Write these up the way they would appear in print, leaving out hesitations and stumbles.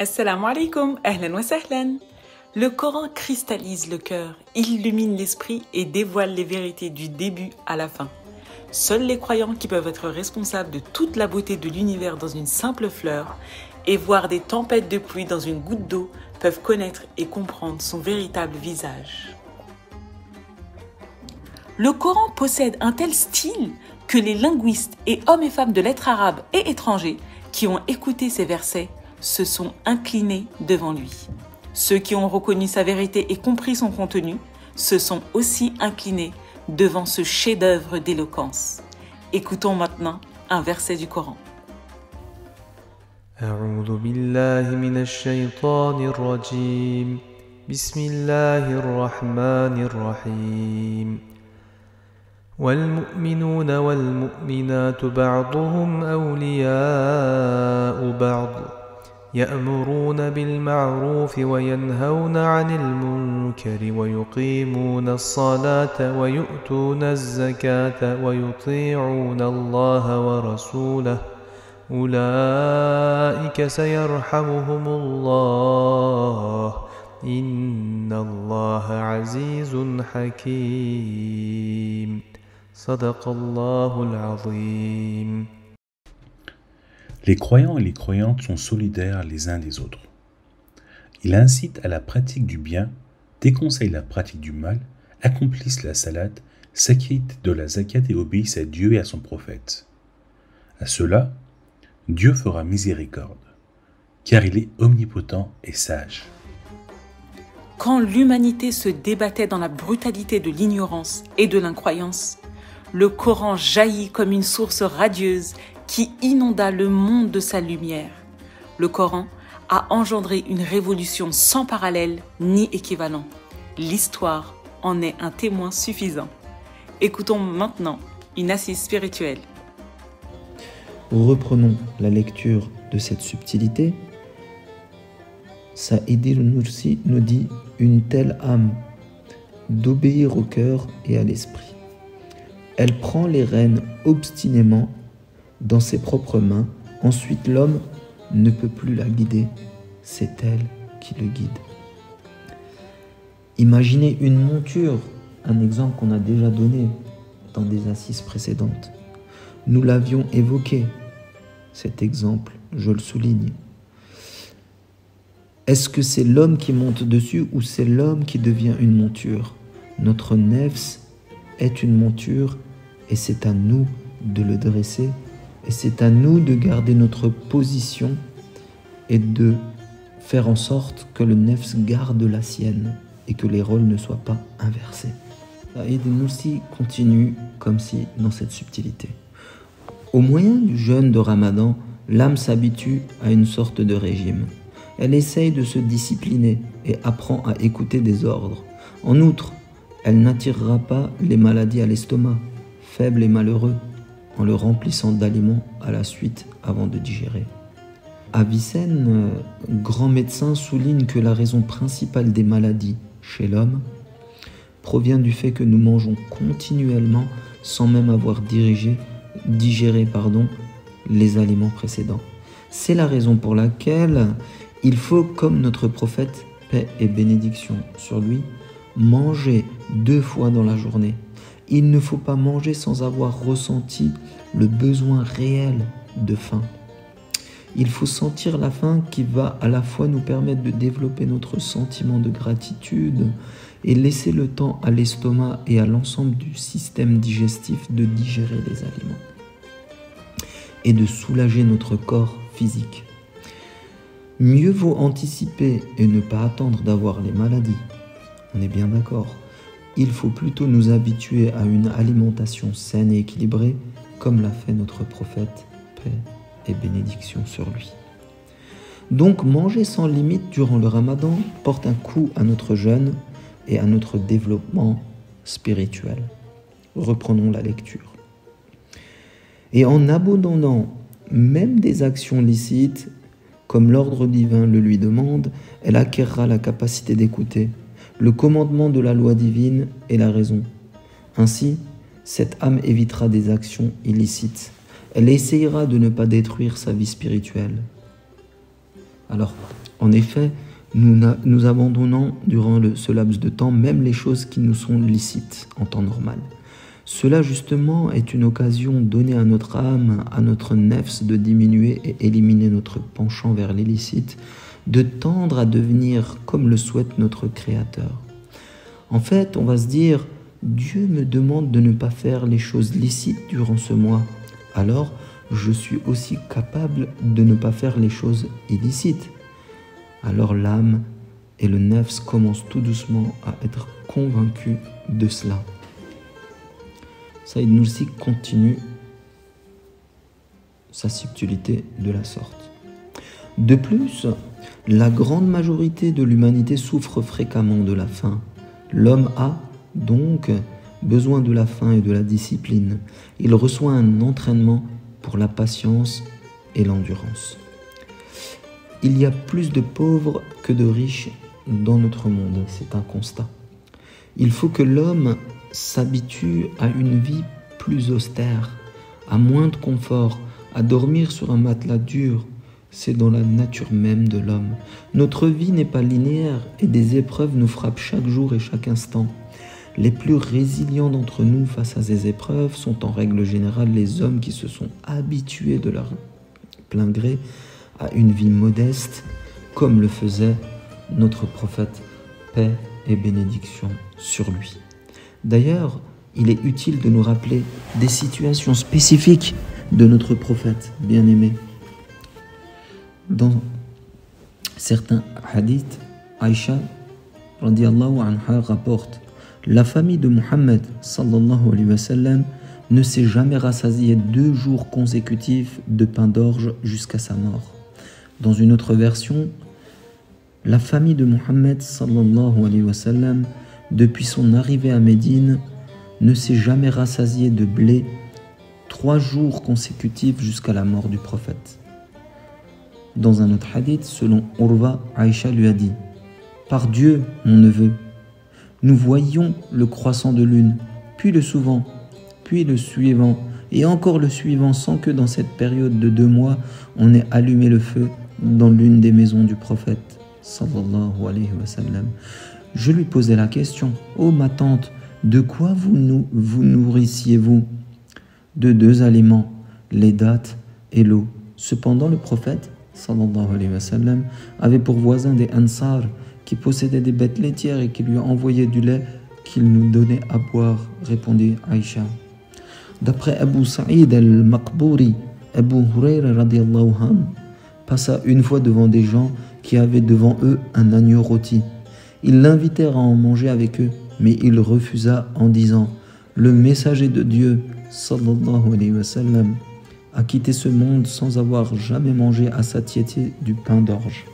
Assalamu alaikum, ahlan wa sahlan. Le Coran cristallise le cœur, illumine l'esprit et dévoile les vérités du début à la fin. Seuls les croyants qui peuvent être responsables de toute la beauté de l'univers dans une simple fleur et voir des tempêtes de pluie dans une goutte d'eau peuvent connaître et comprendre son véritable visage. Le Coran possède un tel style que les linguistes et hommes et femmes de lettres arabes et étrangers qui ont écouté ces versets se sont inclinés devant lui. Ceux qui ont reconnu sa vérité et compris son contenu se sont aussi inclinés devant ce chef-d'œuvre d'éloquence. Écoutons maintenant un verset du Coran. أعوذ بالله من الشيطان الرجيم بسم الله الرحمن الرحيم والمؤمنون والمؤمنات بعضهم أولياء بعض يأمرون بالمعروف وينهون عن المنكر ويقيمون الصلاة ويؤتون الزكاة ويطيعون الله ورسوله أولئك سيرحمهم الله إن الله عزيز حكيم صدق الله العظيم. Les croyants et les croyantes sont solidaires les uns des autres. Ils incitent à la pratique du bien, déconseillent la pratique du mal, accomplissent la salate, s'acquittent de la zakat et obéissent à Dieu et à son prophète. À ceux-là, Dieu fera miséricorde, car il est omnipotent et sage. Quand l'humanité se débattait dans la brutalité de l'ignorance et de l'incroyance, le Coran jaillit comme une source radieuse qui inonda le monde de sa lumière. Le Coran a engendré une révolution sans parallèle ni équivalent. L'histoire en est un témoin suffisant. Écoutons maintenant une assise spirituelle. Reprenons la lecture de cette subtilité. Saïd al-Nursi nous dit une telle âme d'obéir au cœur et à l'esprit. Elle prend les rênes obstinément dans ses propres mains. Ensuite, l'homme ne peut plus la guider. C'est elle qui le guide. Imaginez une monture, un exemple qu'on a déjà donné dans des assises précédentes. Nous l'avions évoqué, cet exemple, je le souligne. Est-ce que c'est l'homme qui monte dessus ou c'est l'homme qui devient une monture? Notre nefs est une monture et c'est à nous de le dresser et c'est à nous de garder notre position et de faire en sorte que le nefs garde la sienne et que les rôles ne soient pas inversés. Saïd Nursi continue comme si dans cette subtilité. Au moyen du jeûne de Ramadan, l'âme s'habitue à une sorte de régime. Elle essaye de se discipliner et apprend à écouter des ordres. En outre, elle n'attirera pas les maladies à l'estomac, faible et malheureux, en le remplissant d'aliments à la suite avant de digérer. Avicenne, grand médecin, souligne que la raison principale des maladies chez l'homme provient du fait que nous mangeons continuellement sans même avoir digéré les aliments précédents. C'est la raison pour laquelle il faut, comme notre prophète, paix et bénédiction sur lui, manger 2 fois dans la journée. Il ne faut pas manger sans avoir ressenti le besoin réel de faim. Il faut sentir la faim qui va à la fois nous permettre de développer notre sentiment de gratitude et laisser le temps à l'estomac et à l'ensemble du système digestif de digérer les aliments et de soulager notre corps physique. Mieux vaut anticiper et ne pas attendre d'avoir les maladies. On est bien d'accord. Il faut plutôt nous habituer à une alimentation saine et équilibrée, comme l'a fait notre prophète, paix et bénédiction sur lui. Donc, manger sans limite durant le Ramadan porte un coup à notre jeûne et à notre développement spirituel. Reprenons la lecture. Et en abandonnant même des actions licites, comme l'ordre divin le lui demande, elle acquérera la capacité d'écouter le commandement de la loi divine et la raison. Ainsi, cette âme évitera des actions illicites. Elle essayera de ne pas détruire sa vie spirituelle. Alors, en effet, nous abandonnons durant ce laps de temps même les choses qui nous sont licites en temps normal. Cela justement est une occasion donnée à notre âme, à notre nefs de diminuer et éliminer notre penchant vers l'illicite, de tendre à devenir comme le souhaite notre Créateur. En fait, on va se dire, Dieu me demande de ne pas faire les choses licites durant ce mois, alors je suis aussi capable de ne pas faire les choses illicites. Alors l'âme et le nefs commencent tout doucement à être convaincus de cela. Saïd Nursi continue sa subtilité de la sorte. De plus, la grande majorité de l'humanité souffre fréquemment de la faim. L'homme a donc besoin de la faim et de la discipline. Il reçoit un entraînement pour la patience et l'endurance. Il y a plus de pauvres que de riches dans notre monde, c'est un constat. Il faut que l'homme s'habitue à une vie plus austère, à moins de confort, à dormir sur un matelas dur. C'est dans la nature même de l'homme. Notre vie n'est pas linéaire et des épreuves nous frappent chaque jour et chaque instant. Les plus résilients d'entre nous face à ces épreuves sont en règle générale les hommes qui se sont habitués de leur plein gré à une vie modeste, comme le faisait notre prophète, paix et bénédiction sur lui. D'ailleurs, il est utile de nous rappeler des situations spécifiques de notre prophète bien-aimé. Dans certains hadiths, Aïcha radiallahu anha rapporte: la famille de Muhammad sallallahu alayhi wa sallam ne s'est jamais rassasiée 2 jours consécutifs de pain d'orge jusqu'à sa mort. Dans une autre version, la famille de Muhammad sallallahu alayhi wa sallam, depuis son arrivée à Médine, ne s'est jamais rassasiée de blé 3 jours consécutifs jusqu'à la mort du prophète. Dans un autre hadith, selon Urwa, Aïcha lui a dit: par Dieu, mon neveu, nous voyions le croissant de lune, puis le suivant, puis le suivant, et encore le suivant, sans que dans cette période de 2 mois, on ait allumé le feu dans l'une des maisons du prophète, sallallahu alayhi wa sallam. Je lui posai la question: ô ma tante, de quoi vous nourrissiez-vous? De 2 aliments, les dattes et l'eau. Cependant, le prophète, sallallahu alayhi wa sallam, avait pour voisin des Ansar qui possédaient des bêtes laitières et qui lui envoyaient du lait qu'il nous donnait à boire, répondit Aïcha. D'après Abu Sa'id al-Maqbouri, Abu Hurayra radiallahu anhu passa une fois devant des gens qui avaient devant eux un agneau rôti. Ils l'invitèrent à en manger avec eux, mais il refusa en disant: le messager de Dieu, sallallahu alayhi wa sallam, a quitté ce monde sans avoir jamais mangé à satiété du pain d'orge.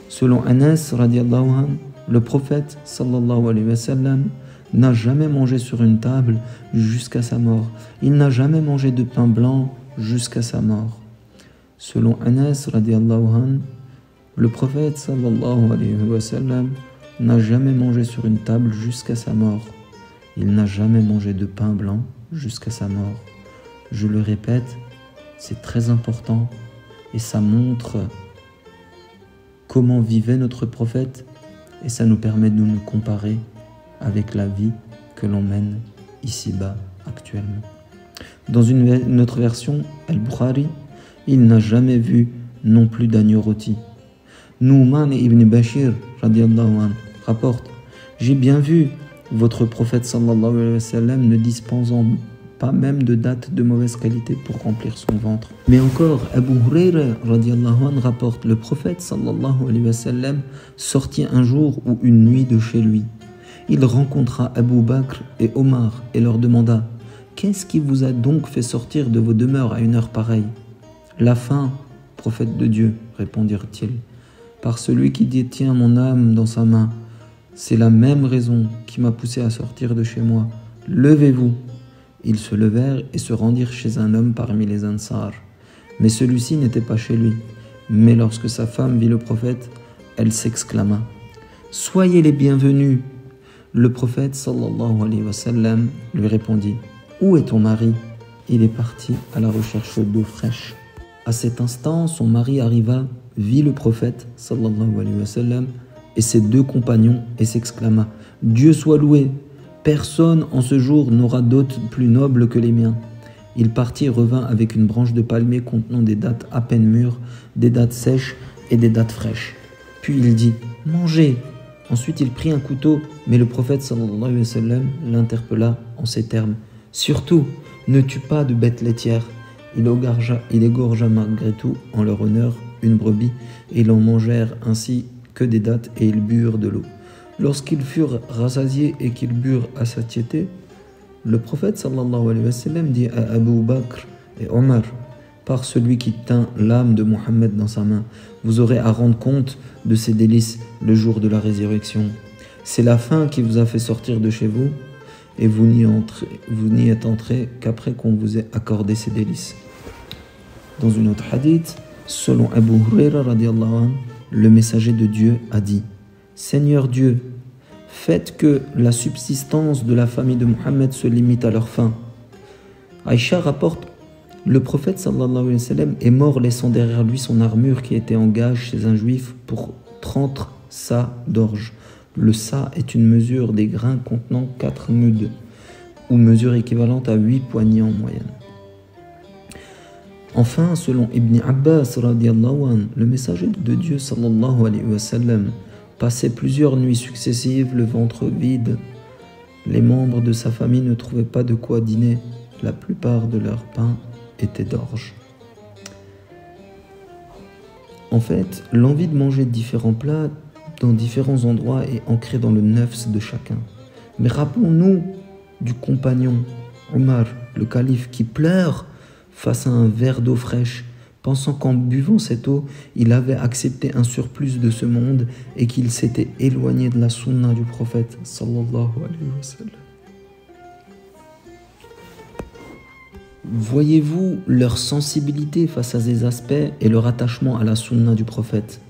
Selon Anas radiallahu anhu, le prophète sallallahu alayhi wa sallam n'a jamais mangé sur une table jusqu'à sa mort. Il n'a jamais mangé de pain blanc jusqu'à sa mort. Selon Anas radiallahu anhu, le prophète sallallahu alayhi wa sallam n'a jamais mangé sur une table jusqu'à sa mort. Il n'a jamais mangé de pain blanc jusqu'à sa mort. Je le répète, c'est très important et ça montre comment vivait notre prophète et ça nous permet de nous comparer avec la vie que l'on mène ici-bas actuellement. Dans une autre version, Al-Bukhari, il n'a jamais vu non plus d'agneau rôti. Nouman ibn Bashir radiallahu anhu rapporte: j'ai bien vu votre prophète sallallahu alayhi wa sallam ne disposant pas même de dattes de mauvaise qualité pour remplir son ventre. Mais encore, Abu Hurayra radiallahu anhu rapporte: le prophète sallallahu alayhi wa sallam sortit un jour ou une nuit de chez lui. Il rencontra Abu Bakr et Omar et leur demanda: qu'est-ce qui vous a donc fait sortir de vos demeures à une heure pareille? La faim, prophète de Dieu, répondirent-ils, par celui qui détient mon âme dans sa main. C'est la même raison qui m'a poussé à sortir de chez moi. Levez-vous. Ils se levèrent et se rendirent chez un homme parmi les Ansar. Mais celui-ci n'était pas chez lui. Mais lorsque sa femme vit le prophète, elle s'exclama: soyez les bienvenus. Le prophète sallallahu alayhi wa sallam lui répondit: où est ton mari? Il est parti à la recherche d'eau fraîche. À cet instant, son mari arriva, vit le prophète sallallahu alayhi wa sallam et ses deux compagnons et s'exclama: Dieu soit loué, personne en ce jour n'aura d'hôte plus noble que les miens. Il partit et revint avec une branche de palmier contenant des dattes à peine mûres, des dattes sèches et des dattes fraîches. Puis il dit: Mangez. Ensuite il prit un couteau, mais le prophète sallallahu alayhi wa sallam l'interpella en ces termes: Surtout, ne tue pas de bête laitière. Il égorgea malgré tout en leur honneur une brebis, et ils en mangèrent ainsi que des dattes, et ils burent de l'eau. Lorsqu'ils furent rassasiés et qu'ils burent à satiété, le prophète sallallahu alayhi wa sallam dit à Abu Bakr et Omar: Par celui qui tint l'âme de Mohammed dans sa main, vous aurez à rendre compte de ces délices le jour de la résurrection. C'est la faim qui vous a fait sortir de chez vous, et vous n'y êtes entré qu'après qu'on vous ait accordé ces délices. Dans une autre hadith, selon Abu Huraira radiallahu anhu, le messager de Dieu a dit: Seigneur Dieu, faites que la subsistance de la famille de Mohammed se limite à leur faim. Aïcha rapporte: le prophète sallallahu alayhi wa sallam est mort laissant derrière lui son armure qui était en gage chez un juif pour 30 sa d'orge. Le sa est une mesure des grains contenant 4 muds, ou mesure équivalente à 8 poignées en moyenne. Enfin, selon Ibn Abbas radiallahu anhu, le messager de Dieu sallallahu alayhi wa sallam passait plusieurs nuits successives le ventre vide. Les membres de sa famille ne trouvaient pas de quoi dîner. La plupart de leur pain était d'orge. En fait, l'envie de manger différents plats dans différents endroits est ancrée dans le nefs de chacun. Mais rappelons-nous du compagnon Omar, le calife, qui pleure face à un verre d'eau fraîche, pensant qu'en buvant cette eau, il avait accepté un surplus de ce monde et qu'il s'était éloigné de la sunna du prophète sallallahu alayhi wa sallam. Voyez-vous leur sensibilité face à ces aspects et leur attachement à la sunna du prophète?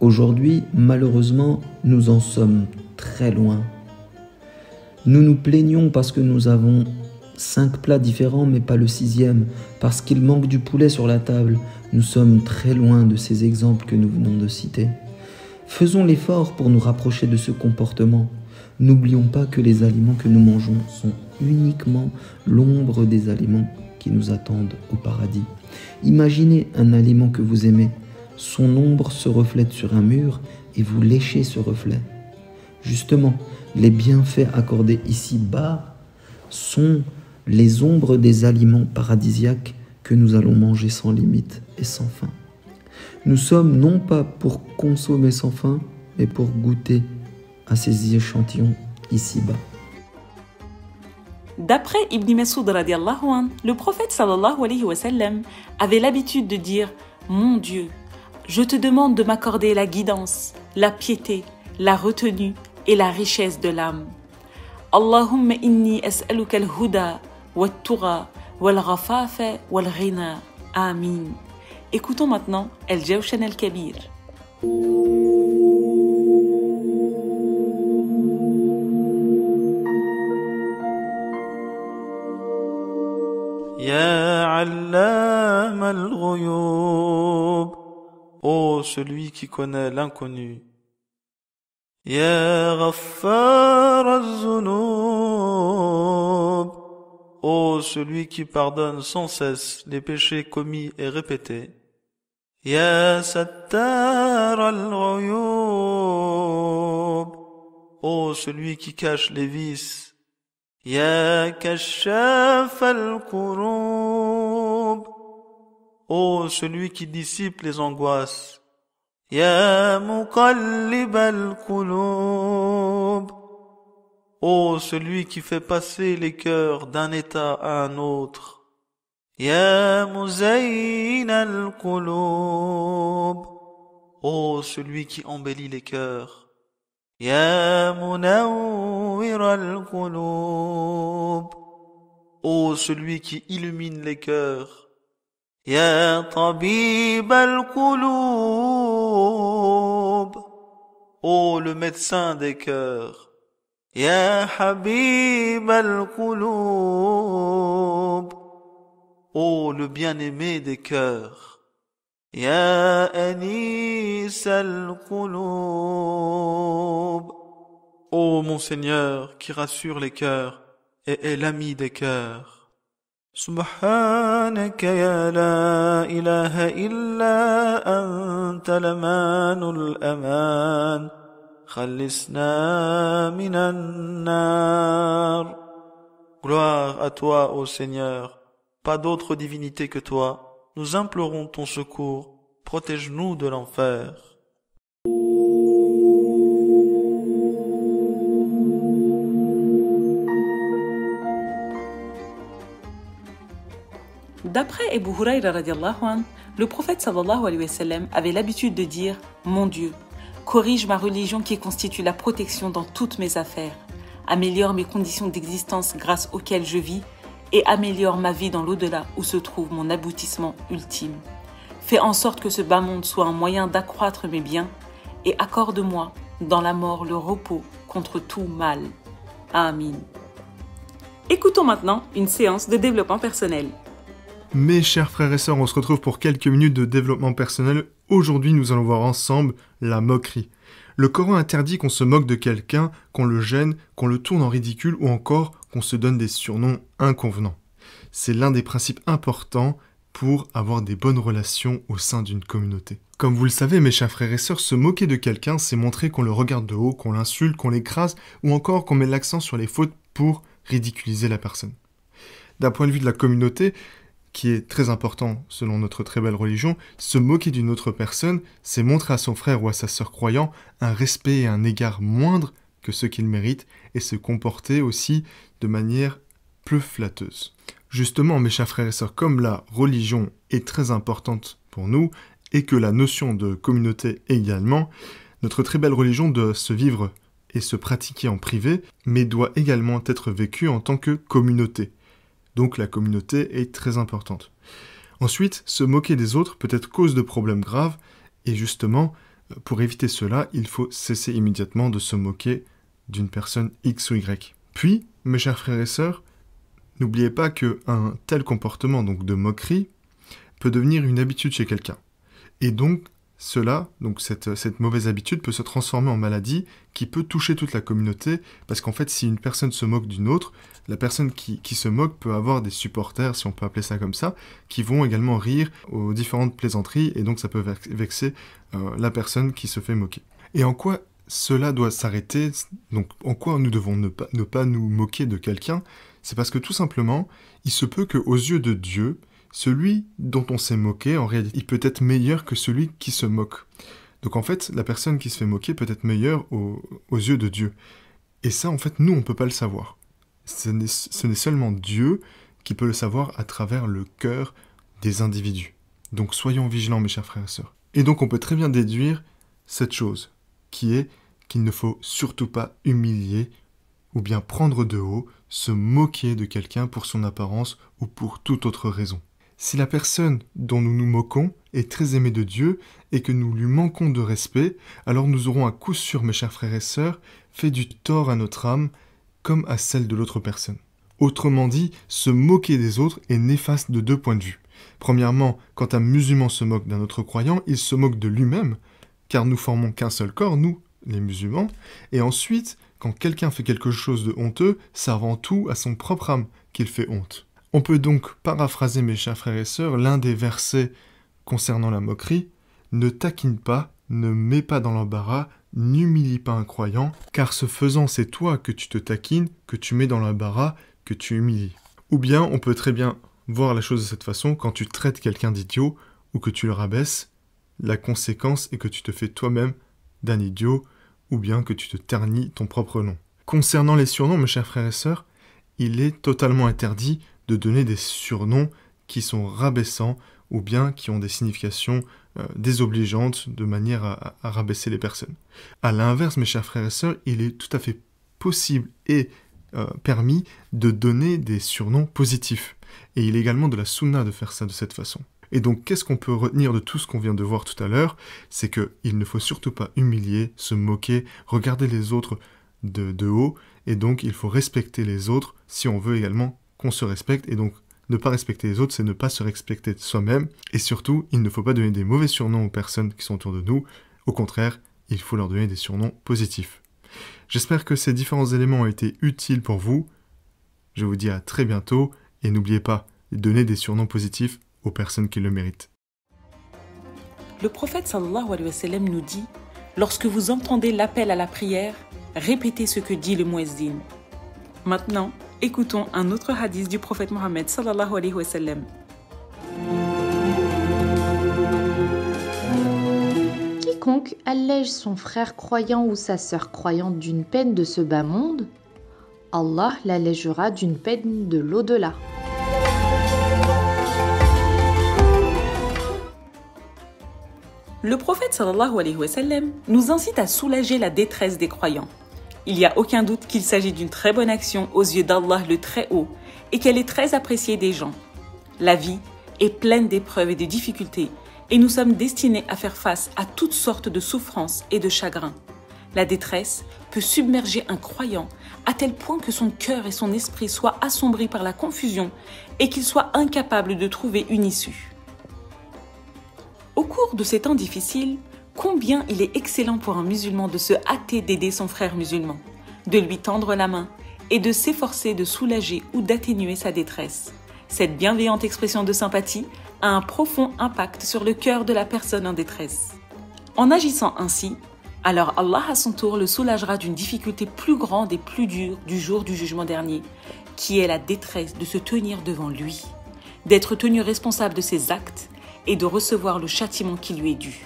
Aujourd'hui, malheureusement, nous en sommes très loin. Nous nous plaignons parce que nous avons 5 plats différents mais pas le 6e, parce qu'il manque du poulet sur la table. Nous sommes très loin de ces exemples que nous venons de citer. Faisons l'effort pour nous rapprocher de ce comportement. N'oublions pas que les aliments que nous mangeons sont uniquement l'ombre des aliments qui nous attendent au paradis. Imaginez un aliment que vous aimez. Son ombre se reflète sur un mur et vous léchez ce reflet. Justement, les bienfaits accordés ici-bas sont les ombres des aliments paradisiaques que nous allons manger sans limite et sans fin. Nous sommes non pas pour consommer sans fin, mais pour goûter à ces échantillons ici-bas. D'après Ibn Mas'ud radiallahu anhu, le prophète sallallahu alayhi wa sallam avait l'habitude de dire: Mon Dieu, je te demande de m'accorder la guidance, la piété, la retenue et la richesse de l'âme. Allahumma inni as'aluka al-huda wal-tuqa wal-ghafafa wal-ghina. Amin. Écoutons maintenant Al-Jawshan al-Kabir. Ya 'allam al-ghuyub, ô celui qui connaît l'inconnu. Ya ghaffar az-zunub, ô celui qui pardonne sans cesse les péchés commis et répétés. Ya sattar al-ghuyub, ô celui qui cache les vices. Ya kashaf al-kurub, ô celui qui dissipe les angoisses. Ya muqallib al-qulub, ô celui qui fait passer les cœurs d'un état à un autre. Ya muzayyin al-qulub, ô celui qui embellit les cœurs. Ya munawwir al-qulub, ô celui qui illumine les cœurs. Ya tabib al-qulub, ô le médecin des cœurs. Ya habib al-qulub, ô le bien-aimé des cœurs. يا أنيس القلوب. Ô mon Seigneur qui rassure les cœurs et est l'ami des cœurs. سبحانك يا لا إله إلا أنت الأمان الأمان خلصنا من النار. Gloire à toi, ô Seigneur, pas d'autre divinité que toi. Nous implorons ton secours, protège-nous de l'enfer. D'après Abu Hurayra radiallahu anh, le prophète sallallahu alayhi wa sallam avait l'habitude de dire « Mon Dieu, corrige ma religion qui constitue la protection dans toutes mes affaires, améliore mes conditions d'existence grâce auxquelles je vis et améliore ma vie dans l'au-delà où se trouve mon aboutissement ultime. Fais en sorte que ce bas monde soit un moyen d'accroître mes biens et accorde-moi dans la mort le repos contre tout mal. Amin. » Écoutons maintenant une séance de développement personnel. Mes chers frères et sœurs, on se retrouve pour quelques minutes de développement personnel. Aujourd'hui, nous allons voir ensemble la moquerie. Le Coran interdit qu'on se moque de quelqu'un, qu'on le gêne, qu'on le tourne en ridicule ou encore qu'on se donne des surnoms inconvenants. C'est l'un des principes importants pour avoir des bonnes relations au sein d'une communauté. Comme vous le savez, mes chers frères et sœurs, se moquer de quelqu'un, c'est montrer qu'on le regarde de haut, qu'on l'insulte, qu'on l'écrase ou encore qu'on met l'accent sur les fautes pour ridiculiser la personne. D'un point de vue de la communauté, qui est très important selon notre très belle religion, se moquer d'une autre personne, c'est montrer à son frère ou à sa sœur croyant un respect et un égard moindre que ceux qu'il mérite et se comporter aussi de manière peu flatteuse. Justement, mes chers frères et sœurs, comme la religion est très importante pour nous et que la notion de communauté également, notre très belle religion doit se vivre et se pratiquer en privé, mais doit également être vécue en tant que communauté. Donc la communauté est très importante. Ensuite, se moquer des autres peut être cause de problèmes graves, et justement, pour éviter cela, il faut cesser immédiatement de se moquer d'une personne X ou Y. Puis, mes chers frères et sœurs, n'oubliez pas qu'un tel comportement, donc de moquerie, peut devenir une habitude chez quelqu'un. Et donc, cette mauvaise habitude peut se transformer en maladie qui peut toucher toute la communauté, parce qu'en fait, si une personne se moque d'une autre, la personne qui se moque peut avoir des supporters, si on peut appeler ça comme ça, qui vont également rire aux différentes plaisanteries, et donc ça peut vexer la personne qui se fait moquer. Et en quoi cela doit s'arrêter, donc en quoi nous devons ne pas nous moquer de quelqu'un, c'est parce que tout simplement, il se peut qu'aux yeux de Dieu, celui dont on s'est moqué, en réalité, il peut être meilleur que celui qui se moque. Donc en fait, la personne qui se fait moquer peut être meilleure aux yeux de Dieu. Et ça, en fait, nous, on ne peut pas le savoir. Ce n'est seulement Dieu qui peut le savoir à travers le cœur des individus. Donc soyons vigilants, mes chers frères et sœurs. Et donc on peut très bien déduire cette chose, qui est qu'il ne faut surtout pas humilier ou bien prendre de haut, se moquer de quelqu'un pour son apparence ou pour toute autre raison. Si la personne dont nous nous moquons est très aimée de Dieu et que nous lui manquons de respect, alors nous aurons à coup sûr, mes chers frères et sœurs, fait du tort à notre âme comme à celle de l'autre personne. Autrement dit, se moquer des autres est néfaste de deux points de vue. Premièrement, quand un musulman se moque d'un autre croyant, il se moque de lui-même, car nous formons qu'un seul corps, nous, les musulmans, et ensuite, quand quelqu'un fait quelque chose de honteux, c'est avant tout à son propre âme qu'il fait honte. On peut donc paraphraser, mes chers frères et sœurs, l'un des versets concernant la moquerie. Ne taquine pas, ne mets pas dans l'embarras, n'humilie pas un croyant, car ce faisant, c'est toi que tu te taquines, que tu mets dans l'embarras, que tu humilies. Ou bien, on peut très bien voir la chose de cette façon, quand tu traites quelqu'un d'idiot ou que tu le rabaisses, la conséquence est que tu te fais toi-même d'un idiot ou bien que tu te ternis ton propre nom. Concernant les surnoms, mes chers frères et sœurs, il est totalement interdit de donner des surnoms qui sont rabaissants ou bien qui ont des significations désobligeantes de manière à rabaisser les personnes. À l'inverse, mes chers frères et sœurs, il est tout à fait possible et permis de donner des surnoms positifs. Et il est également de la sunna de faire ça de cette façon. Et donc, qu'est-ce qu'on peut retenir de tout ce qu'on vient de voir tout à l'heure? C'est qu'il ne faut surtout pas humilier, se moquer, regarder les autres de haut, et donc il faut respecter les autres si on veut également qu'on se respecte, et donc Ne pas respecter les autres, c'est ne pas se respecter soi-même. Et surtout, il ne faut pas donner des mauvais surnoms aux personnes qui sont autour de nous. Au contraire, il faut leur donner des surnoms positifs. J'espère que ces différents éléments ont été utiles pour vous. Je vous dis à très bientôt et n'oubliez pas, donnez des surnoms positifs aux personnes qui le méritent. Le prophète sallallahu alayhi wa sallam nous dit « Lorsque vous entendez l'appel à la prière, répétez ce que dit le muezzin. » Maintenant, écoutons un autre hadith du prophète Mohammed sallallahu alayhi wa sallam. Quiconque allège son frère croyant ou sa sœur croyante d'une peine de ce bas monde, Allah l'allégera d'une peine de l'au-delà. Le prophète sallallahu alayhi wa sallam nous incite à soulager la détresse des croyants. Il n'y a aucun doute qu'il s'agit d'une très bonne action aux yeux d'Allah le Très-Haut et qu'elle est très appréciée des gens. La vie est pleine d'épreuves et de difficultés et nous sommes destinés à faire face à toutes sortes de souffrances et de chagrins. La détresse peut submerger un croyant à tel point que son cœur et son esprit soient assombris par la confusion et qu'il soit incapable de trouver une issue. Au cours de ces temps difficiles, combien il est excellent pour un musulman de se hâter d'aider son frère musulman, de lui tendre la main et de s'efforcer de soulager ou d'atténuer sa détresse. Cette bienveillante expression de sympathie a un profond impact sur le cœur de la personne en détresse. En agissant ainsi, alors Allah à son tour le soulagera d'une difficulté plus grande et plus dure du jour du jugement dernier, qui est la détresse de se tenir devant lui, d'être tenu responsable de ses actes et de recevoir le châtiment qui lui est dû.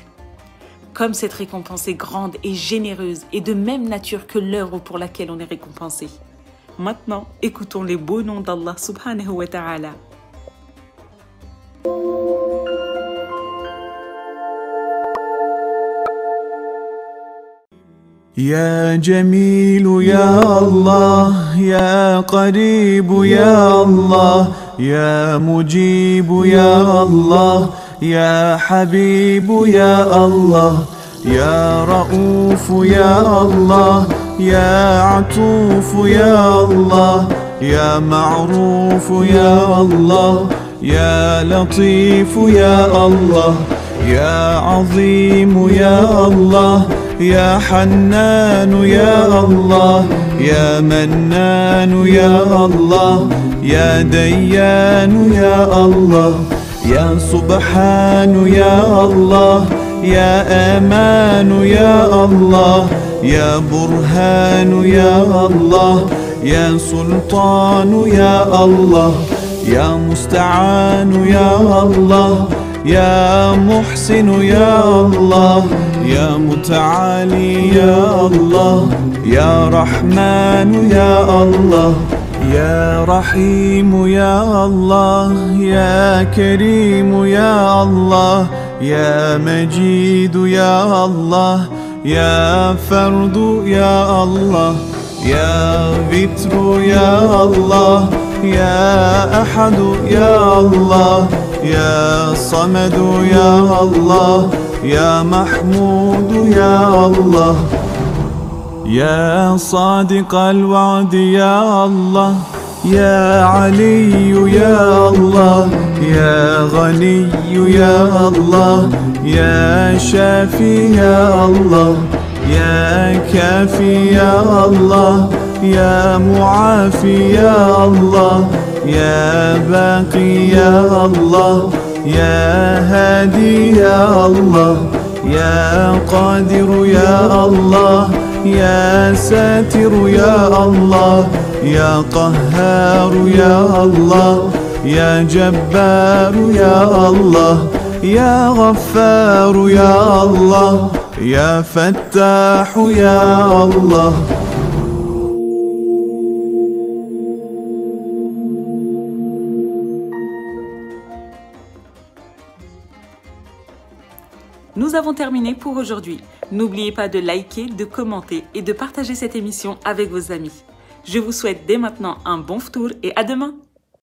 Comme cette récompense est grande et généreuse et de même nature que l'œuvre pour laquelle on est récompensé. Maintenant, écoutons les beaux noms d'Allah subhanahu wa ta'ala. يا جميل يا الله يا قريب يا الله يا مجيب يا الله يا حبيب يا الله يا رؤوف يا الله يا عطوف يا الله يا معروف يا الله يا لطيف يا الله يا عظيم يا الله يا حنان يا الله يا منان يا الله يا ديان يا الله يا سبحان يا الله يا أمان يا الله يا برهان يا الله يا سلطان يا الله يا مستعان يا الله يا محسن يا الله يا متعالي يا الله يا رحمن يا الله يا رحيم يا الله يا كريم يا الله يا مجيد يا الله يا فرد يا الله يا ذكر يا الله يا أحد يا الله يا صمد يا الله يا محمود يا الله يا صادق الوعد يا الله يا علي يا الله يا غني يا الله يا شافي يا الله يا كافي يا الله يا معافي يا الله يا باقي يا الله يا هادي يا الله يا قادر يا الله يا ساتر يا الله يا قهار يا الله يا جبار يا الله يا غفار يا الله يا فتاح يا الله. Nous avons terminé pour aujourd'hui. N'oubliez pas de liker, de commenter et de partager cette émission avec vos amis. Je vous souhaite dès maintenant un bon ftour et à demain.